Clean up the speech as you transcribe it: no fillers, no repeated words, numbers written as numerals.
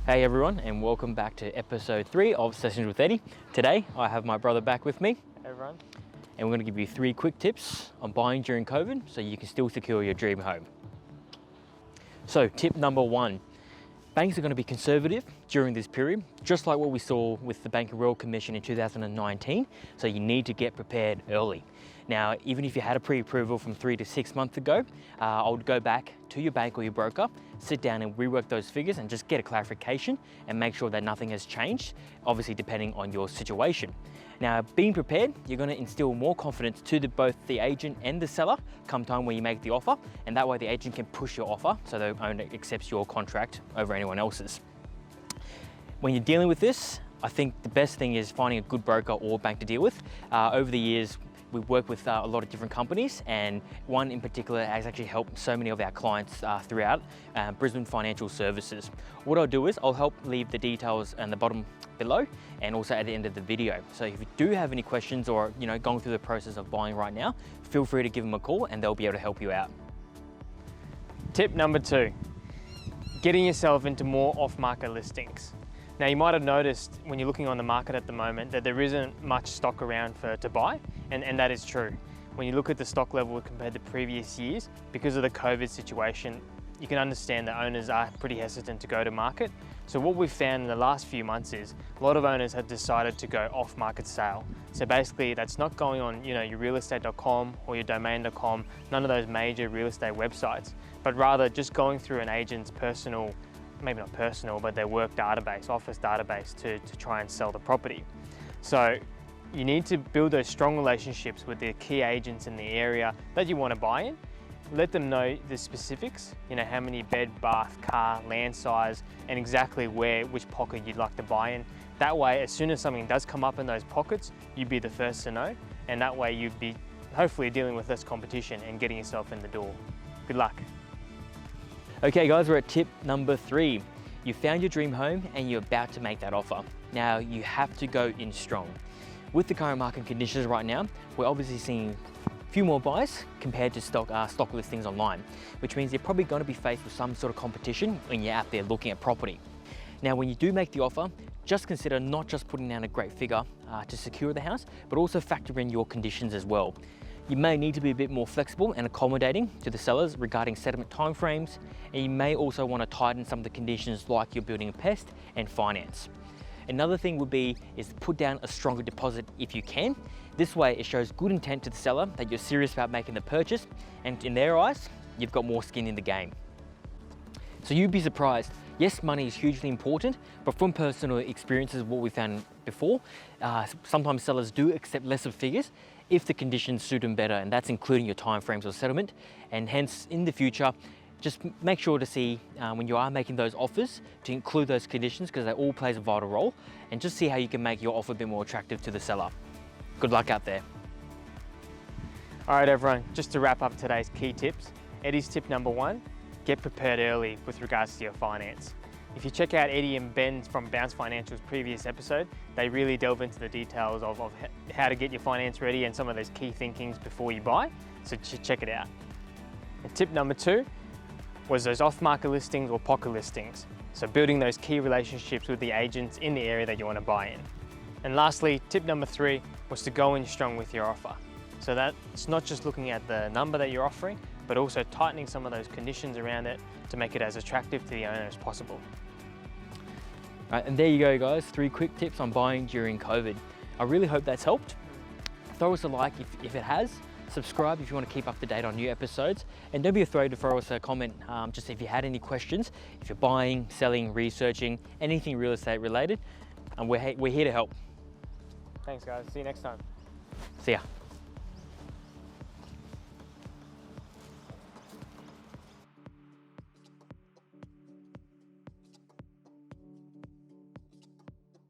Hey everyone, and welcome back to episode 3 of Sessions with Eddie. Today I have my brother back with me. Hey everyone. And we're going to give you 3 quick tips on buying during COVID so you can still secure your dream home. So tip number 1, banks are going to be conservative during this period, just like what we saw with the Bank and Royal Commission in 2019, so you need to get prepared early. Now, even if you had a pre-approval from 3 to 6 months ago, I would go back to your bank or your broker, sit down and rework those figures and just get a clarification and make sure that nothing has changed, obviously depending on your situation. Now, being prepared, you're going to instill more confidence to both the agent and the seller come time when you make the offer, and that way the agent can push your offer so the owner accepts your contract over anyone else's. When you're dealing with this, I think the best thing is finding a good broker or bank to deal with. Over the years, we've worked with a lot of different companies, and one in particular has actually helped so many of our clients throughout, Brisbane Financial Services. What I'll do is I'll help leave the details in the bottom below and also at the end of the video. So if you do have any questions or going through the process of buying right now, feel free to give them a call and they'll be able to help you out. Tip number 2, getting yourself into more off-market listings. Now you might have noticed when you're looking on the market at the moment that there isn't much stock around to buy, and that is true. When you look at the stock level compared to previous years, because of the COVID situation, you can understand that owners are pretty hesitant to go to market. So what we've found in the last few months is a lot of owners have decided to go off-market sale. So basically that's not going on your realestate.com or your domain.com, none of those major real estate websites, but rather just going through an agent's personal, maybe not personal, but their work database, office database to try and sell the property. So you need to build those strong relationships with the key agents in the area that you want to buy in. Let them know the specifics, how many bed, bath, car, land size, and exactly which pocket you'd like to buy in. That way, as soon as something does come up in those pockets, you'd be the first to know, and that way you'd be hopefully dealing with less competition and getting yourself in the door. Good luck. Okay guys, we're at tip number 3. You found your dream home and you're about to make that offer. Now you have to go in strong. With the current market conditions right now, we're obviously seeing a few more buys compared to stock listings online, which means you're probably going to be faced with some sort of competition when you're out there looking at property. Now when you do make the offer, just consider not just putting down a great figure to secure the house, but also factor in your conditions as well. You may need to be a bit more flexible and accommodating to the sellers regarding settlement timeframes, and you may also want to tighten some of the conditions like you're building a pest and finance. Another thing would be to put down a stronger deposit if you can. This way it shows good intent to the seller that you're serious about making the purchase, and in their eyes, you've got more skin in the game. So you'd be surprised. Yes, money is hugely important, but from personal experiences, what we found before, sometimes sellers do accept lesser figures if the conditions suit them better, and that's including your timeframes of settlement. And hence, in the future, just make sure to see when you are making those offers to include those conditions, because they all plays a vital role, and just see how you can make your offer a bit more attractive to the seller. Good luck out there. All right everyone, just to wrap up today's key tips, Eddie's tip number 1, get prepared early with regards to your finance. If you check out Eddie and Ben from Bounce Financial's previous episode, they really delve into the details of how to get your finance ready and some of those key thinkings before you buy, so check it out. And tip number 2 was those off-market listings or pocket listings. So building those key relationships with the agents in the area that you want to buy in. And lastly, tip number 3 was to go in strong with your offer. So that it's not just looking at the number that you're offering, but also tightening some of those conditions around it to make it as attractive to the owner as possible. Right, and there you go guys, 3 quick tips on buying during COVID. I really hope that's helped. Throw us a like if it has. Subscribe if you want to keep up to date on new episodes, and don't be afraid to throw us a comment just if you had any questions, if you're buying, selling, researching, anything real estate related, and we're here to help. Thanks guys, see you next time. See ya.